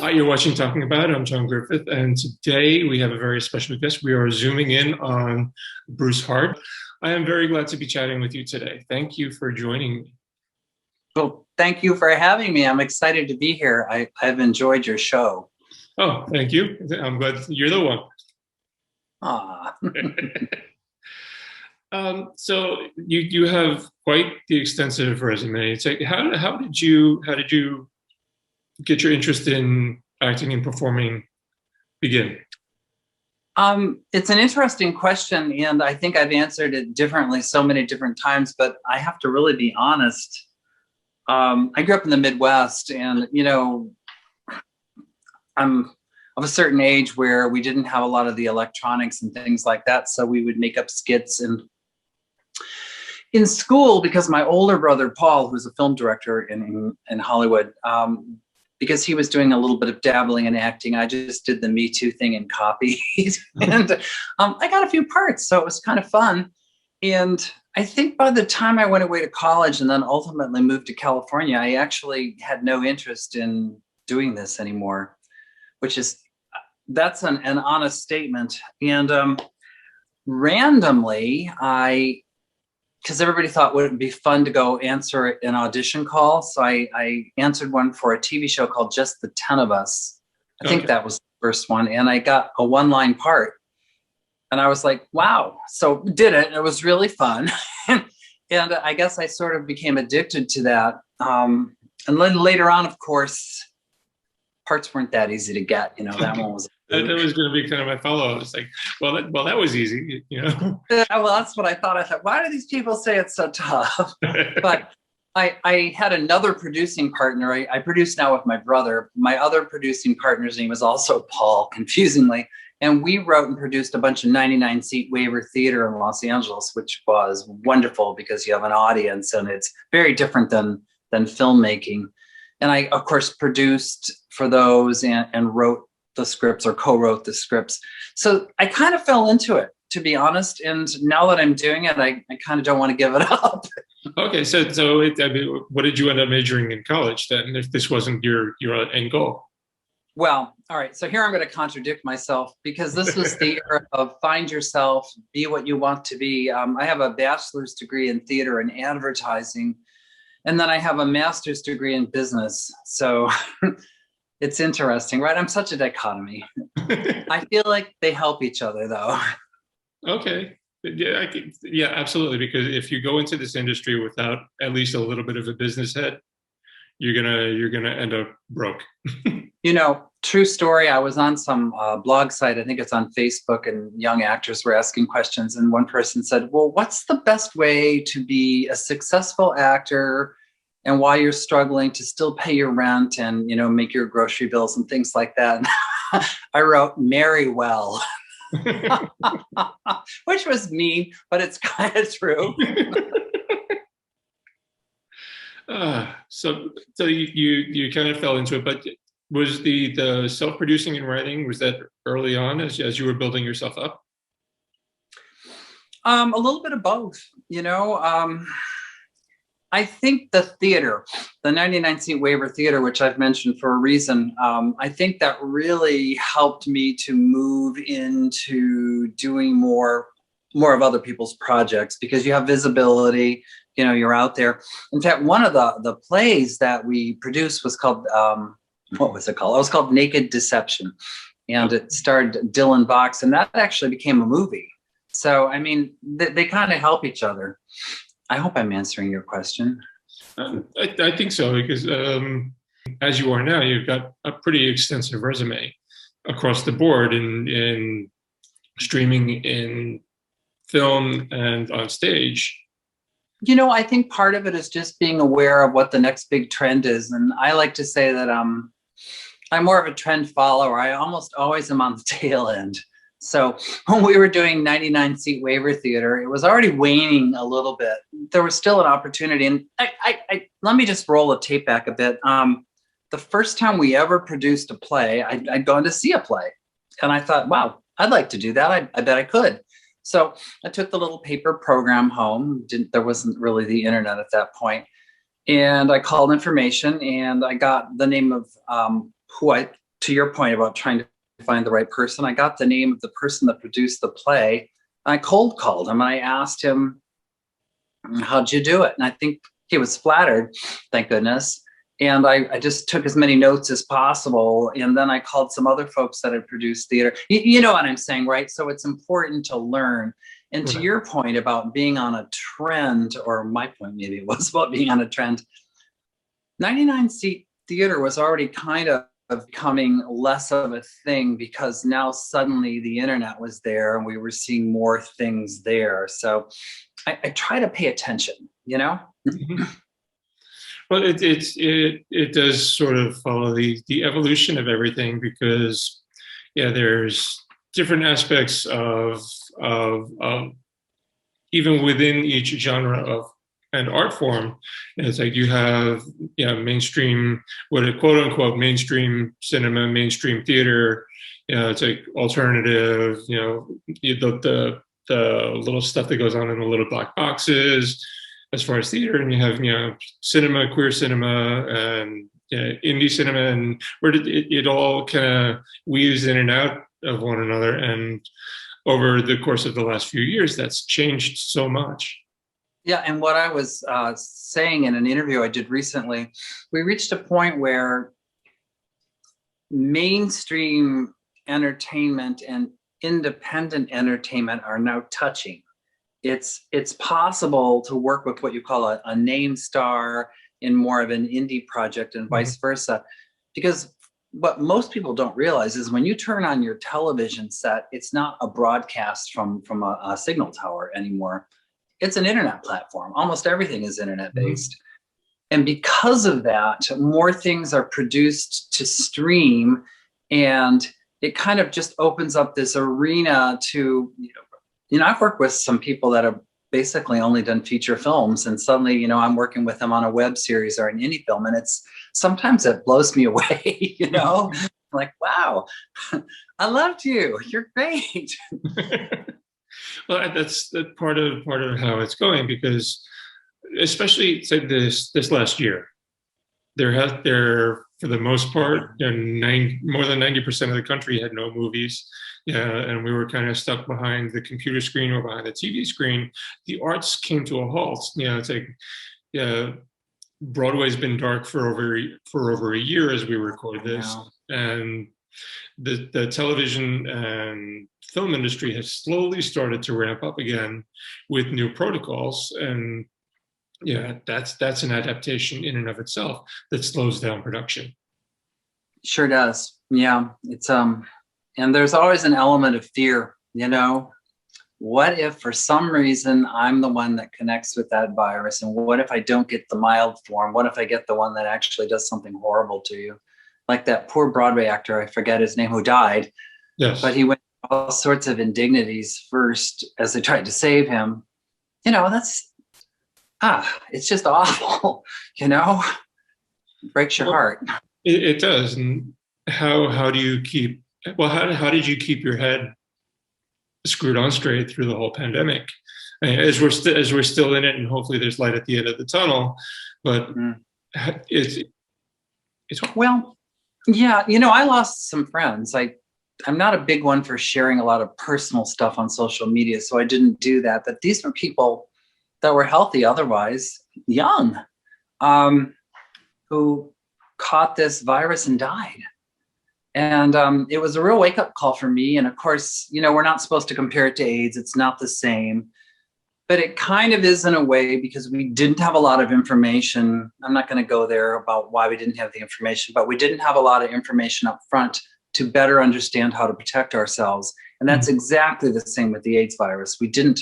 Hi, you're watching Talking About It. I'm John Griffith, and today we have a very special guest. We are zooming in on Bruce Hart. I am very glad to be chatting with you today. Thank you for joining me. Well, thank you for having me. I'm excited to be here. I've enjoyed your show. Oh, thank you. I'm glad you're the one. Ah. So you have quite the extensive resume. It's like, how did you get your interest in acting and performing begin? It's an interesting question, and I think I've answered it differently so many different times, but I have to really be honest. I grew up in the Midwest, and, I'm of a certain age where we didn't have a lot of the electronics and things like that, so we would make up skits. And in school, because my older brother, Paul, who's a film director in Hollywood, because he was doing a little bit of dabbling in acting, I just did the Me Too thing and copied. And I got a few parts, so it was kind of fun. And I think by the time I went away to college and then ultimately moved to California, I actually had no interest in doing this anymore, that's an honest statement. And randomly, because everybody thought would it be fun to go answer an audition call. So I answered one for a TV show called Just the 10 of Us. I think that was the first one. And I got a one-line part. And I was like, wow. So did it. It was really fun. And I guess I sort of became addicted to that. And then later on, of course, parts weren't that easy to get. That one was. That was going to be kind of my follow-up. It's like, well, that was easy, Well, that's what I thought. I thought, why do these people say it's so tough? But I had another producing partner. I produce now with my brother. My other producing partner's name is also Paul, confusingly. And we wrote and produced a bunch of 99-seat waiver theater in Los Angeles, which was wonderful because you have an audience and it's very different than filmmaking. And I, of course, produced for those and wrote the scripts or co-wrote the scripts. So I kind of fell into it, to be honest. And now that I'm doing it, I kind of don't want to give it up. Okay, so what did you end up majoring in college then, if this wasn't your end goal? Well, all right. So here I'm going to contradict myself because this was the era of find yourself, be what you want to be. I have a bachelor's degree in theater and advertising, and then I have a master's degree in business. So it's interesting, right? I'm such a dichotomy. I feel like they help each other, though. Okay. Yeah, absolutely. Because if you go into this industry without at least a little bit of a business head, you're gonna end up broke. True story. I was on some blog site, I think it's on Facebook, and young actors were asking questions. And one person said, well, what's the best way to be a successful actor and while you're struggling to still pay your rent and, make your grocery bills and things like that? I wrote, marry well, which was mean, but it's kind of true. So you kind of fell into it, but was the self-producing and writing, was that early on as you were building yourself up? A little bit of both, I think the theater, the 99-seat waiver theater, which I've mentioned for a reason, I think that really helped me to move into doing more of other people's projects because you have visibility, you're out there. In fact, one of the plays that we produced was called, what was it called? It was called Naked Deception. And it starred Dylan Box, and that actually became a movie. So, I mean, they kind of help each other. I hope I'm answering your question. I think so, because as you are now, you've got a pretty extensive resume across the board in streaming, in film, and on stage. I think part of it is just being aware of what the next big trend is. And I like to say that I'm more of a trend follower. I almost always am on the tail end. So when we were doing 99-seat waiver theater, it was already waning a little bit. There was still an opportunity. And I let me just roll the tape back a bit. The first time we ever produced a play, I'd gone to see a play. And I thought, wow, I'd like to do that. I bet I could. So I took the little paper program home. There wasn't really the internet at that point. And I called information and I got the name of who I to your point about trying to find the right person, I got the name of the person that produced the play. I cold called him and I asked him, how'd you do it? And I think he was flattered, thank goodness. And I just took as many notes as possible. And then I called some other folks that had produced theater. You know what I'm saying, right? So it's important to learn. And to your point about being on a trend, or my point maybe it was about being on a trend, 99-seat theater was already kind of becoming less of a thing because now suddenly the internet was there and we were seeing more things there. So I try to pay attention, you know? Mm-hmm. Well, it does sort of follow the evolution of everything because, yeah, there's different aspects of even within each genre of an art form. And it's like you have, mainstream, what a quote unquote mainstream cinema, mainstream theater. It's like alternative. The little stuff that goes on in the little black boxes. As far as theater, and you have cinema, queer cinema, and indie cinema, and where it all kind of weaves in and out of one another. And over the course of the last few years, that's changed so much. Yeah, and what I was saying in an interview I did recently, we reached a point where mainstream entertainment and independent entertainment are now touching. It's possible to work with what you call a name star in more of an indie project and vice versa. Because what most people don't realize is when you turn on your television set, it's not a broadcast from a signal tower anymore. It's an internet platform. Almost everything is internet based. And because of that, more things are produced to stream, and it kind of just opens up this arena to, I've worked with some people that have basically only done feature films, and suddenly, I'm working with them on a web series or an indie film, and sometimes it blows me away, like, wow, I loved you. You're great. Well, that's part of how it's going, because especially say this last year, there for the most part, more than 90% of the country had no movies. And we were kind of stuck behind the computer screen or behind the TV screen. The arts came to a halt. It's like, Broadway's been dark for over a year as we record this, and the television and film industry has slowly started to ramp up again with new protocols, and that's an adaptation in and of itself that slows down production. Sure does. Yeah, it's and there's always an element of fear, what if for some reason I'm the one that connects with that virus, and what if I don't get the mild form? What if I get the one that actually does something horrible to you? Like that poor Broadway actor, I forget his name, who died. Yes. But he went through all sorts of indignities first as they tried to save him. That's it's just awful, It breaks your heart. It does. And how do you keep, how did you keep your head screwed on straight through the whole pandemic? As we're still in it, and hopefully there's light at the end of the tunnel, but it's hard. Well, yeah, I lost some friends. I'm not a big one for sharing a lot of personal stuff on social media, so I didn't do that. But these were people that were healthy otherwise, young, who caught this virus and died. And it was a real wake-up call for me. And of course, we're not supposed to compare it to AIDS. It's not the same. But it kind of is in a way, because we didn't have a lot of information. I'm not going to go there about why we didn't have the information, but we didn't have a lot of information up front to better understand how to protect ourselves. And that's exactly the same with the AIDS virus. We didn't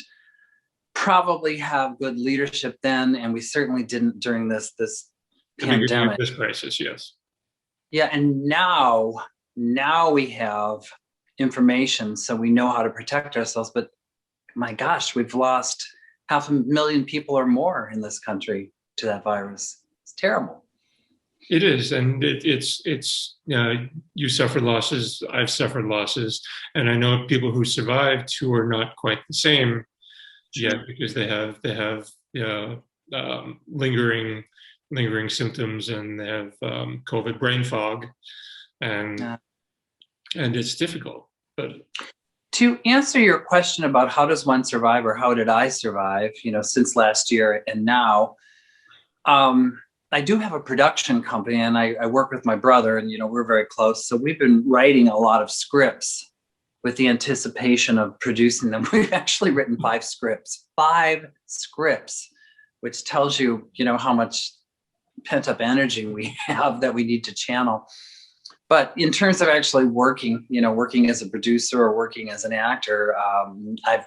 probably have good leadership then, and we certainly didn't during this pandemic. This crisis, yes. Yeah, and now we have information, so we know how to protect ourselves. But my gosh, we've lost 500,000 people or more in this country to that virus. It's terrible. It is, and it's you suffered losses, I've suffered losses, and I know people who survived who are not quite the same yet, because they have lingering symptoms, and they have COVID brain fog, and and it's difficult. But to answer your question about how does one survive or how did I survive, since last year and now, I do have a production company and I work with my brother and, we're very close. So we've been writing a lot of scripts with the anticipation of producing them. We've actually written 5 scripts, which tells you, how much pent up energy we have that we need to channel. But in terms of actually working, working as a producer or working as an actor, I've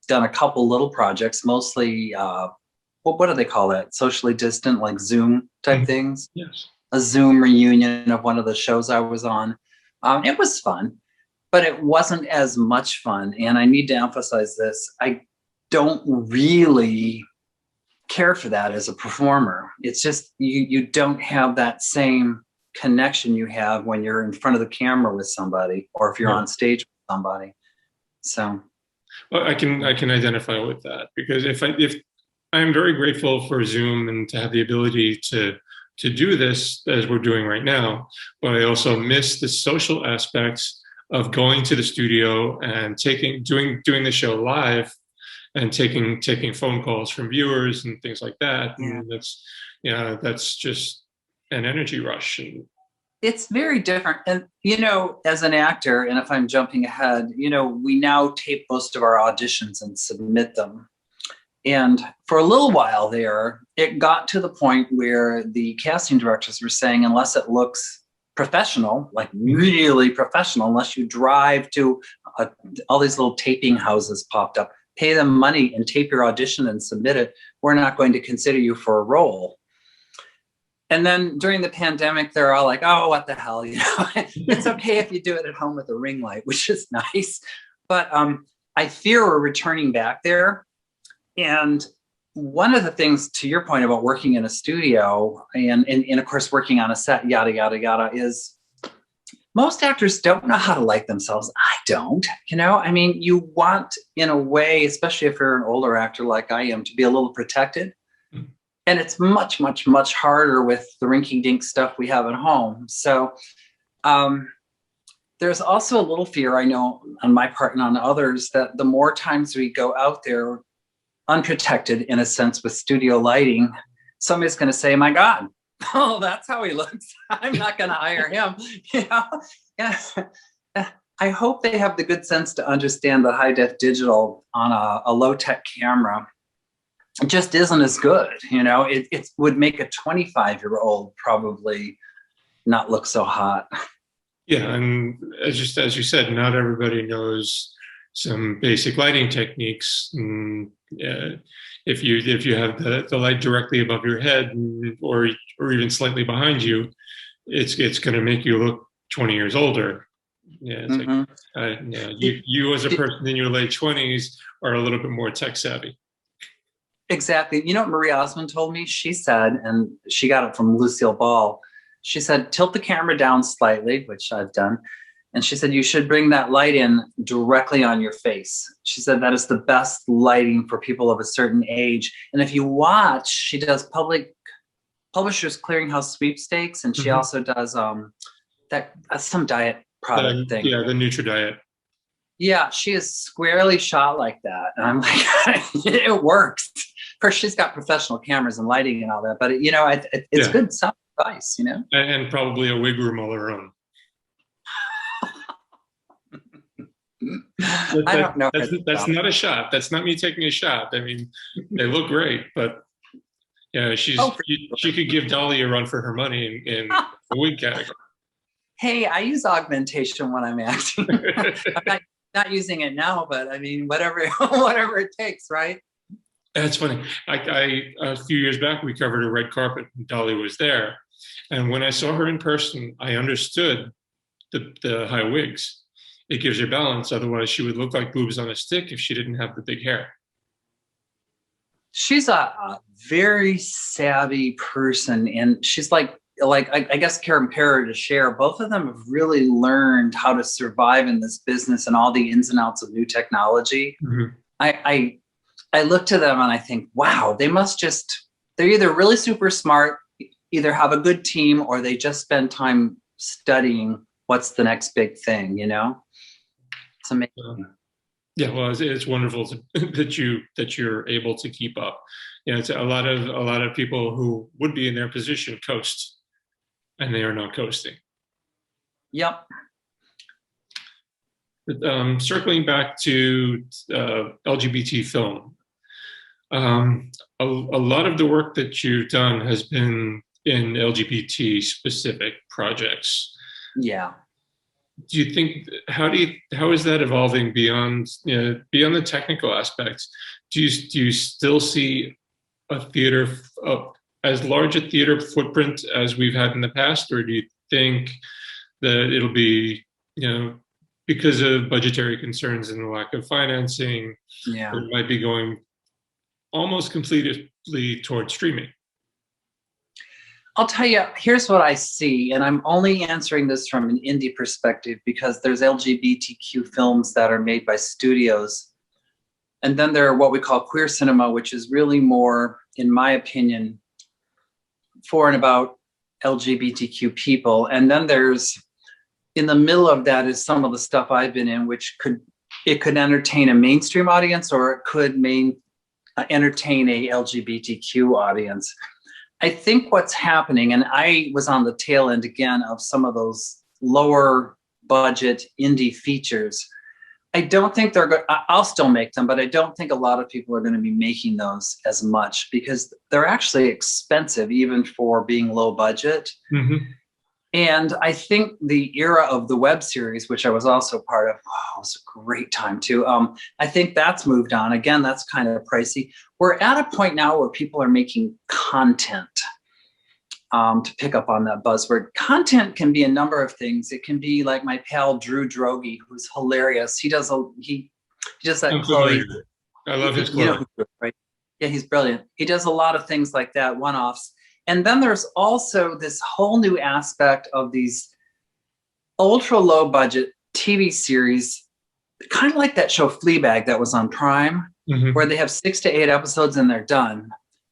done a couple little projects, mostly, what do they call that? Socially distant, like Zoom type things. Yes. A Zoom reunion of one of the shows I was on. It was fun, but it wasn't as much fun. And I need to emphasize this. I don't really care for that as a performer. It's just, you don't have that same connection you have when you're in front of the camera with somebody, or if you're on stage with somebody. So, well, I can identify with that, because if I'm very grateful for Zoom and to have the ability to do this as we're doing right now, but I also miss the social aspects of going to the studio and doing the show live and taking phone calls from viewers and things like that. Yeah. And that's just an energy rush. And it's very different. And, as an actor, and if I'm jumping ahead, we now tape most of our auditions and submit them. And for a little while there, it got to the point where the casting directors were saying, unless it looks professional, like really professional, unless you drive to all these little taping houses popped up, pay them money and tape your audition and submit it, we're not going to consider you for a role. And then during the pandemic, they're all like, oh, what the hell, it's okay if you do it at home with a ring light, which is nice. But I fear we're returning back there. And one of the things, to your point about working in a studio and of course, working on a set, yada, yada, yada, is most actors don't know how to like themselves. I don't, you want, in a way, especially if you're an older actor like I am, to be a little protected. And it's much, much, much harder with the rinky-dink stuff we have at home. So there's also a little fear, I know, on my part and on others, that the more times we go out there unprotected, in a sense, with studio lighting, somebody's going to say, my God, oh, that's how he looks. I'm not going to hire him. Yeah. I hope they have the good sense to understand that high-def digital on a low-tech camera just isn't as good. It would make a 25-year-old probably not look so hot. Yeah, and as you said, not everybody knows some basic lighting techniques. If you have the light directly above your head or even slightly behind you, it's going to make you look 20 years older. Yeah, it's you as a person in your late 20s are a little bit more tech savvy. Exactly. You know what Marie Osmond told me? She said, and she got it from Lucille Ball, she said, tilt the camera down slightly, which I've done. And she said, you should bring that light in directly on your face. She said, that is the best lighting for people of a certain age. And if you watch, she does Publishers Clearinghouse sweepstakes. And she also does some diet product thing. Yeah, the NutriDiet. Yeah, she is squarely shot like that. And I'm like, it works. Of course, she's got professional cameras and lighting and all that. But, it's good sound advice, And probably a wig room all her own. I don't know. That's not a shot. That's not me taking a shot. I mean, they look great, but yeah, she could give Dolly a run for her money in the wig category. Hey, I use augmentation when I'm acting. I'm not using it now, but I mean, whatever it takes, right? That's funny. I a few years back, we covered a red carpet and Dolly was there. And when I saw her in person, I understood the high wigs. It gives her balance. Otherwise, she would look like boobs on a stick if she didn't have the big hair. She's a very savvy person. And she's like I guess Karen Perry to Cher, both of them have really learned how to survive in this business and all the ins and outs of new technology. Mm-hmm. I look to them and I think, wow, they're either really super smart, either have a good team, or they just spend time studying what's the next big thing, you know? It's amazing. Yeah, well, it's wonderful that you're able to keep up. You know, it's a lot of people who would be in their position coast, and they are not coasting. Yep. But, circling back to LGBT film, a lot of the work that you've done has been in LGBT specific projects. Yeah. Do you think how is that evolving beyond beyond the technical aspects? Do you still see a theater as large a theater footprint as we've had in the past, or do you think that it'll be because of budgetary concerns and the lack of financing, it might be going almost completely toward streaming? I'll tell you, here's what I see, and I'm only answering this from an indie perspective because there's LGBTQ films that are made by studios. And then there are what we call queer cinema, which is really more, in my opinion, for and about LGBTQ people. And then there's, in the middle of that is some of the stuff I've been in, which could entertain a mainstream audience, or it could entertain a LGBTQ audience. I think what's happening, and I was on the tail end again of some of those lower budget indie features. I don't think they're good. I'll still make them, but I don't think a lot of people are going to be making those as much because they're actually expensive, even for being low budget. Mm-hmm. And I think the era of the web series, which I was also part of, it was a great time too. I think that's moved on. Again, that's kind of pricey. We're at a point now where people are making content. To pick up on that buzzword, content can be a number of things. It can be like my pal Drew Droege, who's hilarious. He does that Chloe. I love his Chloe. Right? Yeah, he's brilliant. He does a lot of things like that, one-offs. And then there's also this whole new aspect of these ultra low budget TV series, kind of like that show Fleabag that was on Prime, mm-hmm. where they have 6 to 8 episodes and they're done.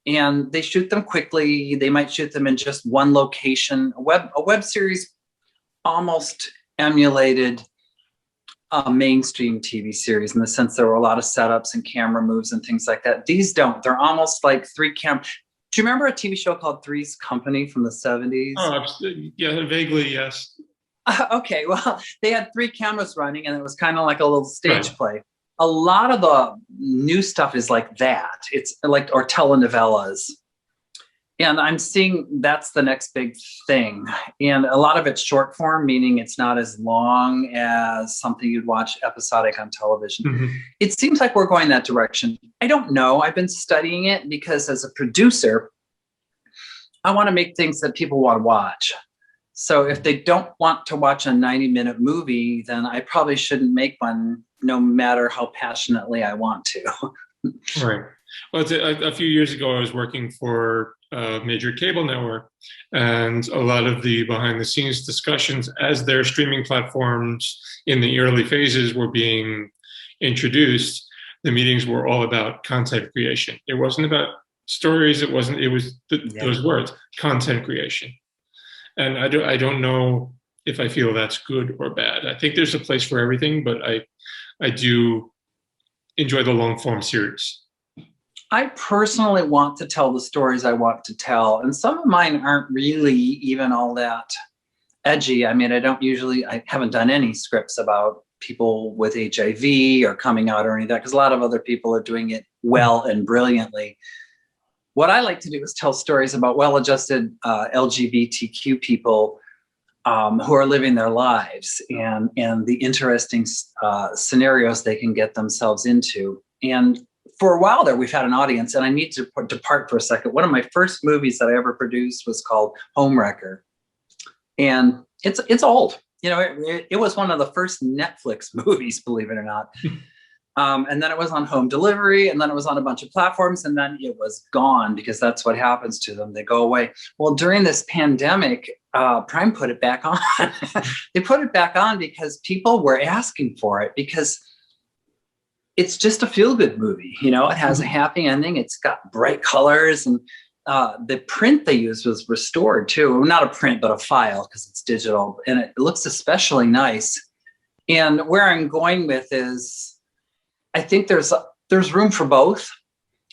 And they shoot them quickly. They might shoot them in just one location. A web series almost emulated a mainstream TV series in the sense there were a lot of setups and camera moves and things like that. These don't. They're almost like Do you remember a TV show called Three's Company from the 70s? Oh, yeah, vaguely, yes. Okay, well, they had 3 cameras running, and it was kind of like a little stage play. A lot of the new stuff is like that. It's like, or telenovelas. And I'm seeing that's the next big thing. And a lot of it's short form, meaning it's not as long as something you'd watch episodic on television. Mm-hmm. It seems like we're going that direction. I don't know. I've been studying it because as a producer, I want to make things that people want to watch. So if they don't want to watch a 90-minute movie, then I probably shouldn't make one no matter how passionately I want to. Right. Well, a few years ago, I was working for a major cable network, and a lot of the behind-the-scenes discussions as their streaming platforms in the early phases were being introduced, the meetings were all about content creation. It wasn't about stories. It was those words, content creation. And I don't know if I feel that's good or bad. I think there's a place for everything, but I do enjoy the long form series. I personally want to tell the stories I want to tell. And some of mine aren't really even all that edgy. I mean, I haven't done any scripts about people with HIV or coming out or any of that, because a lot of other people are doing it well and brilliantly. What I like to do is tell stories about well-adjusted LGBTQ people who are living their lives and the interesting scenarios they can get themselves into. And for a while there, we've had an audience, and I need to depart for a second. One of my first movies that I ever produced was called Homewrecker. And it's old. You know, it was one of the first Netflix movies, believe it or not. And then it was on home delivery, and then it was on a bunch of platforms, and then it was gone because that's what happens to them. They go away. Well, during this pandemic, Prime put it back on. They put it back on because people were asking for it, because it's just a feel-good movie. You know, it has a happy ending. It's got bright colors, and the print they used was restored too. Not a print, but a file, because it's digital, and it looks especially nice. And where I'm going with is, I think there's room for both.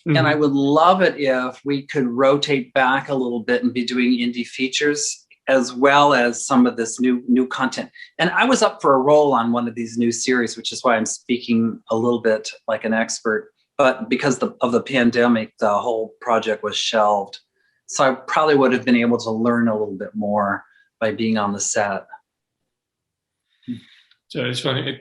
Mm-hmm. And I would love it if we could rotate back a little bit and be doing indie features as well as some of this new content. And I was up for a role on one of these new series, which is why I'm speaking a little bit like an expert. But because of the pandemic, the whole project was shelved. So I probably would have been able to learn a little bit more by being on the set. So it's funny.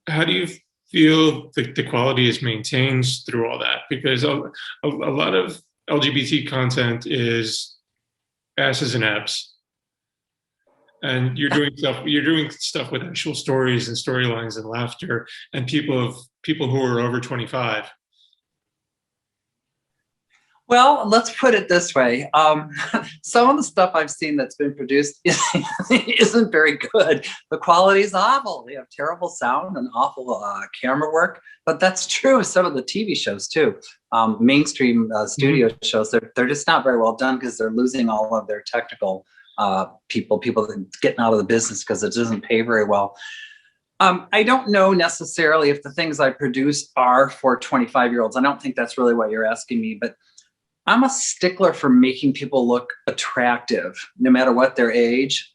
How do you feel the quality is maintained through all that? Because a lot of LGBT content is asses and abs, and you're doing stuff with actual stories and storylines and laughter, and people who are over 25. Well, let's put it this way. Some of the stuff I've seen that's been produced isn't very good. The quality is awful. They have terrible sound and awful camera work. But that's true of some of the TV shows too. Mainstream studio shows, they're just not very well done because they're losing all of their technical people getting out of the business because it doesn't pay very well. I don't know necessarily if the things I produce are for 25-year-olds. I don't think that's really what you're asking me, but I'm a stickler for making people look attractive, no matter what their age.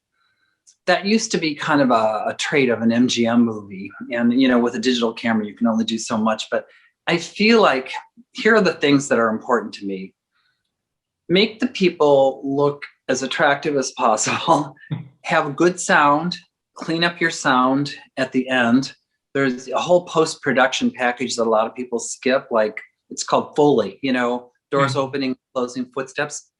That used to be kind of a trait of an MGM movie. And, with a digital camera, you can only do so much. But I feel like here are the things that are important to me. Make the people look as attractive as possible. Have good sound. Clean up your sound at the end. There's a whole post-production package that a lot of people skip. Like, it's called Foley, doors opening, closing, footsteps.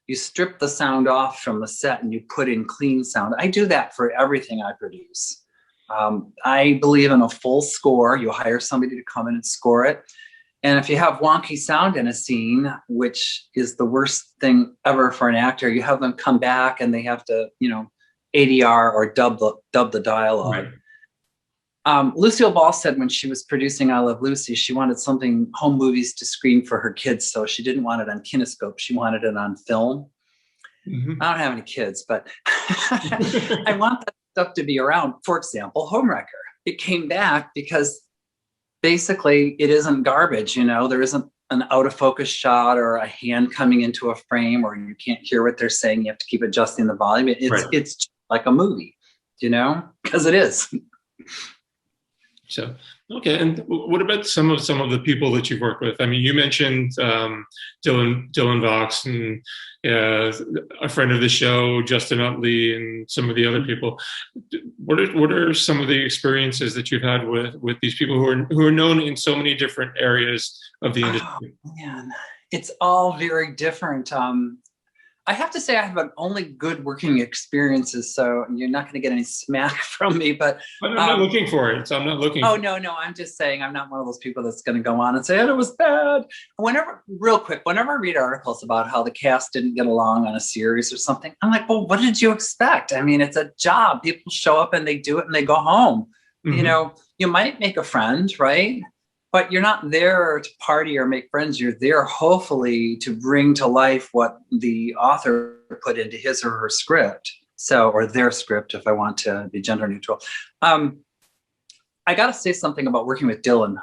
You strip the sound off from the set and you put in clean sound. I do that for everything I produce. I believe in a full score. You hire somebody to come in and score it. And if you have wonky sound in a scene, which is the worst thing ever for an actor, you have them come back and they have to, ADR or dub the dialogue. Right. Lucille Ball said when she was producing I Love Lucy, she wanted something home movies to screen for her kids. So she didn't want it on kinescope. She wanted it on film. Mm-hmm. I don't have any kids, but I want that stuff to be around. For example, Homewrecker. It came back because basically it isn't garbage. There isn't an out of focus shot or a hand coming into a frame, or you can't hear what they're saying. You have to keep adjusting the volume. It's like a movie, because it is. So, okay. And what about some of the people that you've worked with? I mean, you mentioned Dylan Vox and a friend of the show, Justin Utley, and some of the other people. What are some of the experiences that you've had with these people who are known in so many different areas of the industry? Oh, man, it's all very different. I have to say I have only good working experiences, so you're not going to get any smack from me. But I'm not looking for it, so I'm not looking. Oh, no, I'm just saying I'm not one of those people that's going to go on and say, it was bad. Whenever I read articles about how the cast didn't get along on a series or something, I'm like, well, what did you expect? I mean, it's a job. People show up and they do it and they go home. Mm-hmm. You might make a friend, right? But you're not there to party or make friends. You're there, hopefully, to bring to life what the author put into his or her script. Or their script, if I want to be gender neutral. I got to say something about working with Dylan.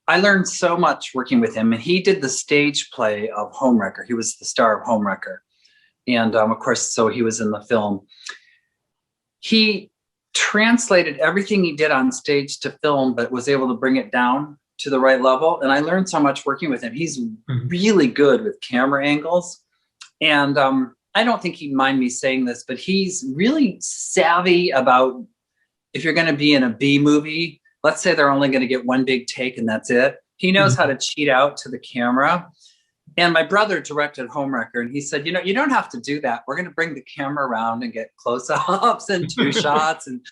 I learned so much working with him, and he did the stage play of Homewrecker. He was the star of Homewrecker. And of course, so he was in the film. He translated everything he did on stage to film, but was able to bring it down to the right level. And I learned so much working with him. He's really good with camera angles. And I don't think he'd mind me saying this, but he's really savvy about if you're going to be in a B movie, let's say they're only going to get one big take and that's it. He knows how to cheat out to the camera. And my brother directed Homewrecker, and he said, you don't have to do that. We're going to bring the camera around and get close-ups and two shots. And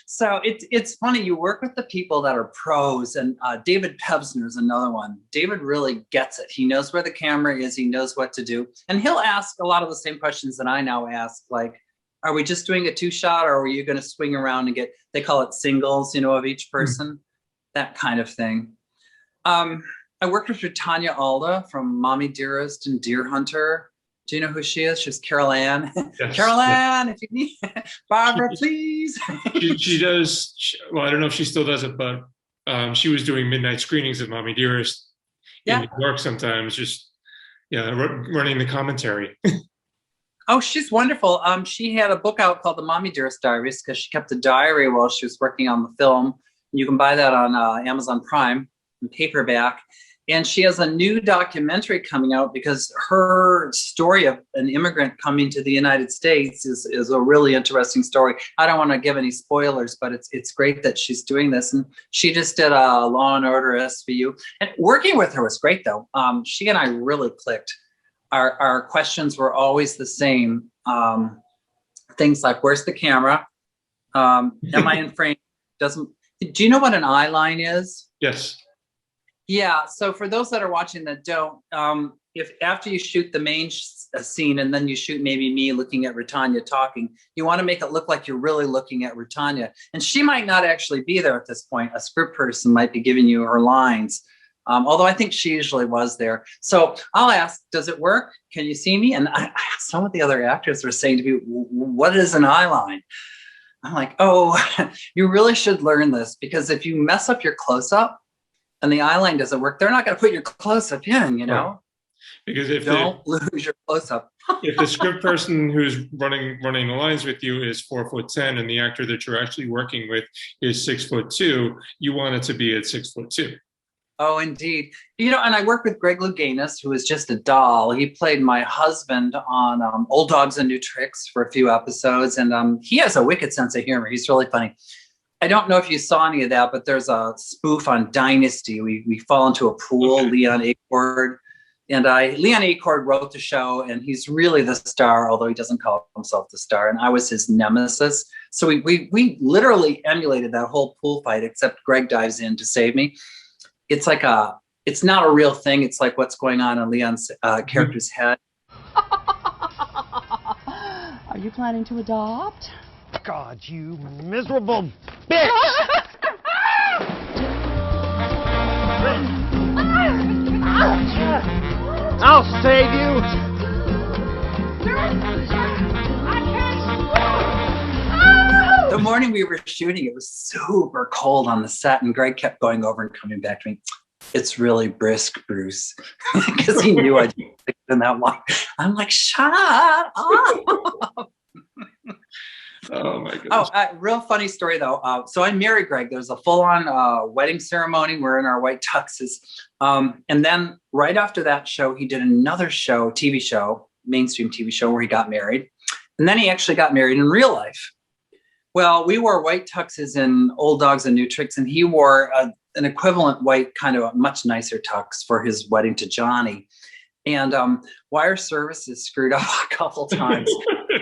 so it's funny. You work with the people that are pros, and David Pevzner is another one. David really gets it. He knows where the camera is. He knows what to do. And he'll ask a lot of the same questions that I now ask, like, are we just doing a two-shot, or are you going to swing around and they call it singles, of each person, that kind of thing. I worked with Tanya Alda from Mommy Dearest and Deer Hunter. Do you know who she is? She's Carol Ann. Yes, Carol Ann, yes. if you need Barbara, please. She does. Well, I don't know if she still does it, but she was doing midnight screenings of Mommy Dearest in New York sometimes. Just running the commentary. Oh, she's wonderful. She had a book out called The Mommy Dearest Diaries because she kept a diary while she was working on the film. You can buy that on Amazon Prime in paperback. And she has a new documentary coming out because her story of an immigrant coming to the United States is a really interesting story. I don't want to give any spoilers, but it's great that she's doing this. And she just did a Law and Order SVU. And working with her was great, though. She and I really clicked. Our questions were always the same. Things like, where's the camera? Am I in frame? Do you know what an eye line is? Yes. Yeah. So for those that are watching that don't, if after you shoot the main scene and then you shoot maybe me looking at Retanya talking, you want to make it look like you're really looking at Retanya. And she might not actually be there at this point. A script person might be giving you her lines. Although I think she usually was there. So I'll ask, does it work? Can you see me? And some of the other actors were saying to me, what is an eye line? I'm like, oh, you really should learn this, because if you mess up your close-up and the eye line doesn't work, they're not going to put your close-up in, you know? Right. Because if don't lose your close-up. If the script person who's running the lines with you is 4'10" and the actor that you're actually working with is 6'2", you want it to be at 6'2". Oh, indeed. You know, and I work with Greg Louganis, who is just a doll. He played my husband on Old Dogs and New Tricks for a few episodes, and he has a wicked sense of humor. He's really funny. I don't know if you saw any of that, but there's a spoof on Dynasty. We fall into a pool, okay. Leon Acord. And Leon Acord wrote the show, and he's really the star, although he doesn't call himself the star. And I was his nemesis. So we literally emulated that whole pool fight, except Greg dives in to save me. It's like it's not a real thing. It's like what's going on in Leon's character's head. Are you planning to adopt? God, you miserable bitch! I'll save you! The morning we were shooting, it was super cold on the set, and Greg kept going over and coming back to me. It's really brisk, Bruce, because he knew I'd be in that one. I'm like, shut up! Oh my goodness. Real funny story though. So I married Greg. There's a full-on wedding ceremony. We're in our white tuxes. And then right after that show, he did another show, TV show, mainstream TV show, where he got married. And then he actually got married in real life. Well, we wore white tuxes in Old Dogs and New Tricks, and he wore an equivalent white, kind of a much nicer tux for his wedding to Johnny. And wire services screwed up a couple times.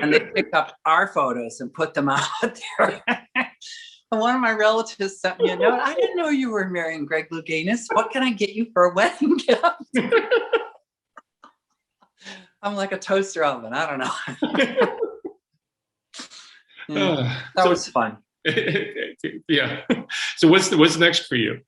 And they picked up our photos and put them out there. And one of my relatives sent me a note. I didn't know you were marrying Greg Louganis. What can I get you for a wedding gift? I'm like a toaster oven. I don't know. That was fun. Yeah. So what's next for you?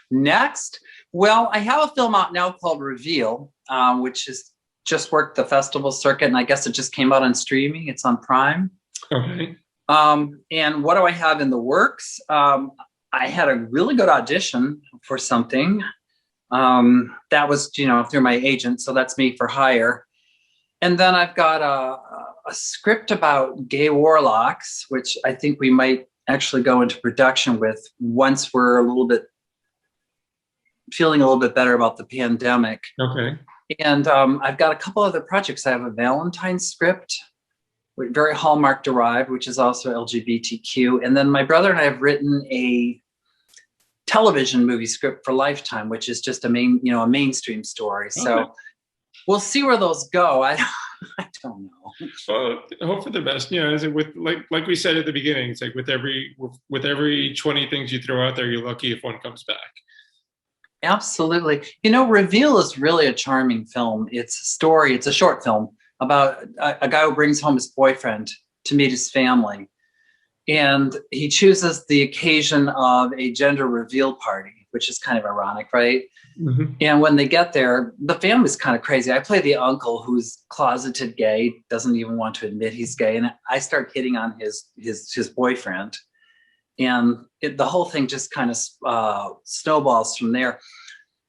Next? Well, I have a film out now called Reveal, which is just worked the festival circuit, and I guess it just came out on streaming. It's on Prime. Okay. And what do I have in the works? I had a really good audition for something. That was, through my agent, so that's me for hire. And then I've got a script about gay warlocks, which I think we might actually go into production with once we're feeling a little bit better about the pandemic. Okay. And I've got a couple other projects. I have a Valentine's script, very Hallmark derived, which is also LGBTQ. And then my brother and I have written a television movie script for Lifetime, which is just a mainstream story. Okay. So we'll see where those go. I don't know. Well, I hope for the best. Is it with like we said at the beginning, it's like with every 20 things you throw out there, you're lucky if one comes back. Absolutely. Reveal is really a charming film. It's a story. It's a short film about a guy who brings home his boyfriend to meet his family. And he chooses the occasion of a gender reveal party. which is kind of ironic, right? Mm-hmm. And when they get there, the family's kind of crazy. I play the uncle who's closeted gay, doesn't even want to admit he's gay. And I start hitting on his boyfriend. And the whole thing just kind of snowballs from there.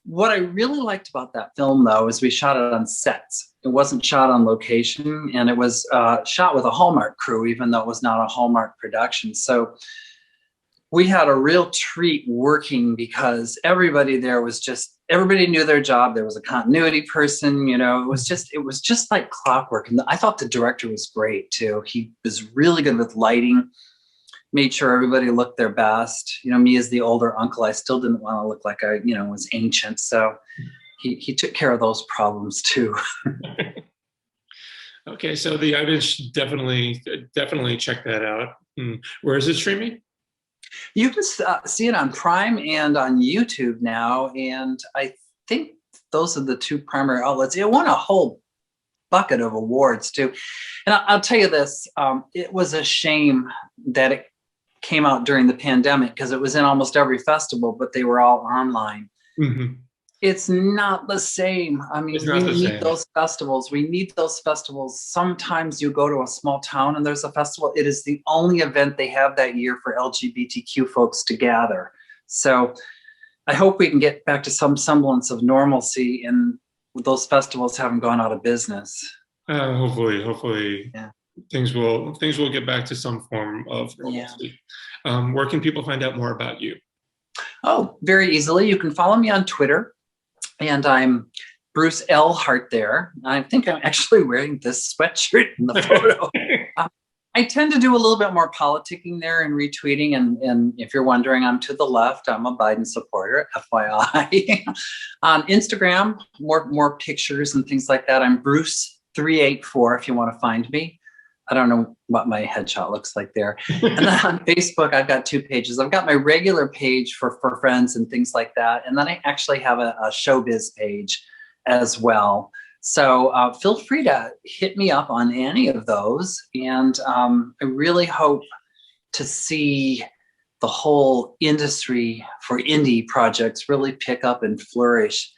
What I really liked about that film, though, is we shot it on sets. It wasn't shot on location, and it was shot with a Hallmark crew, even though it was not a Hallmark production. So we had a real treat working because everybody there was everybody knew their job. There was a continuity person, you know, it was just like clockwork. And I thought the director was great too. He was really good with lighting, made sure everybody looked their best. You know, me as the older uncle, I still didn't want to look like I, you know, was ancient. So he took care of those problems too. Okay, so the audience should definitely check that out. Where is it streaming? You can see it on Prime and on YouTube now, and I think those are the two primary outlets. It won a whole bucket of awards too. And I'll tell you this, it was a shame that it came out during the pandemic because it was in almost every festival, but they were all online. Mm-hmm. It's not the same. I mean, we need those festivals. We need those festivals. Sometimes you go to a small town and there's a festival. It is the only event they have that year for LGBTQ folks to gather. So I hope we can get back to some semblance of normalcy, and those festivals haven't gone out of business. Hopefully, yeah. Things will get back to some form of normalcy. Yeah. Where can people find out more about you? Oh, very easily. You can follow me on Twitter. And I'm Bruce L. Hart there. I think I'm actually wearing this sweatshirt in the photo. I tend to do a little bit more politicking there and retweeting. And if you're wondering, I'm to the left. I'm a Biden supporter, FYI. On Instagram, more pictures and things like that. I'm Bruce384 if you want to find me. I don't know what my headshot looks like there. And then on Facebook, I've got two pages. I've got my regular page for friends and things like that. And then I actually have a showbiz page as well. So feel free to hit me up on any of those. And I really hope to see the whole industry for indie projects really pick up and flourish.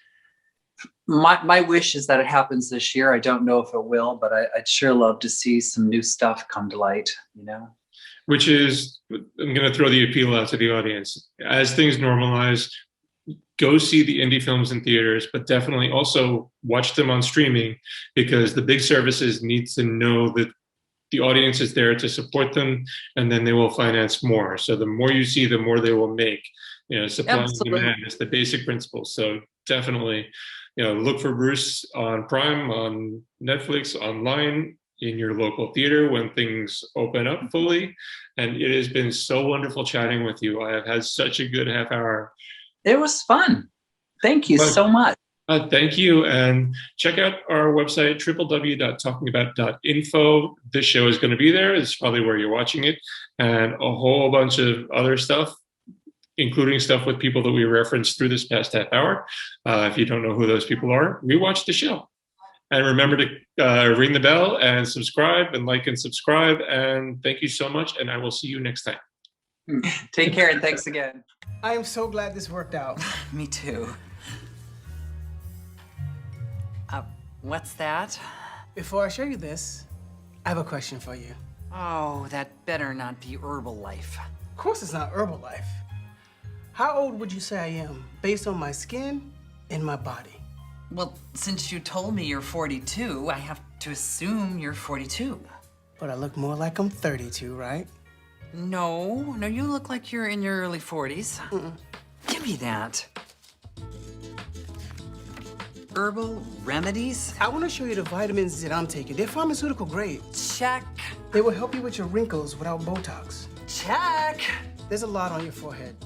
My wish is that it happens this year. I don't know if it will, but I'd sure love to see some new stuff come to light, you know? Which is, I'm going to throw the appeal out to the audience. As things normalize, go see the indie films in theaters, but definitely also watch them on streaming, because the big services need to know that the audience is there to support them, and then they will finance more. So the more you see, the more they will make. You know, supply and demand is the basic principle. So definitely, you know, look for Bruce on Prime, on Netflix, online, in your local theater when things open up fully. And it has been so wonderful chatting with you. I have had such a good half hour. It was fun. Thank you so much. Thank you. And check out our website, www.talkingabout.info. This show is going to be there. It's probably where you're watching it. And a whole bunch of other stuff, including stuff with people that we referenced through this past half hour. If you don't know who those people are, rewatch the show. And remember to ring the bell and subscribe and like and subscribe. And thank you so much. And I will see you next time. Take care and thanks again. I am so glad this worked out. Me too. What's that? Before I show you this, I have a question for you. Oh, that better not be Herbalife. Of course it's not Herbalife. How old would you say I am based on my skin and my body? Well, since you told me you're 42, I have to assume you're 42. But I look more like I'm 32, right? No, you look like you're in your early 40s. Give me that. Herbal remedies? I want to show you the vitamins that I'm taking. They're pharmaceutical grade. Check. They will help you with your wrinkles without Botox. Check. There's a lot on your forehead.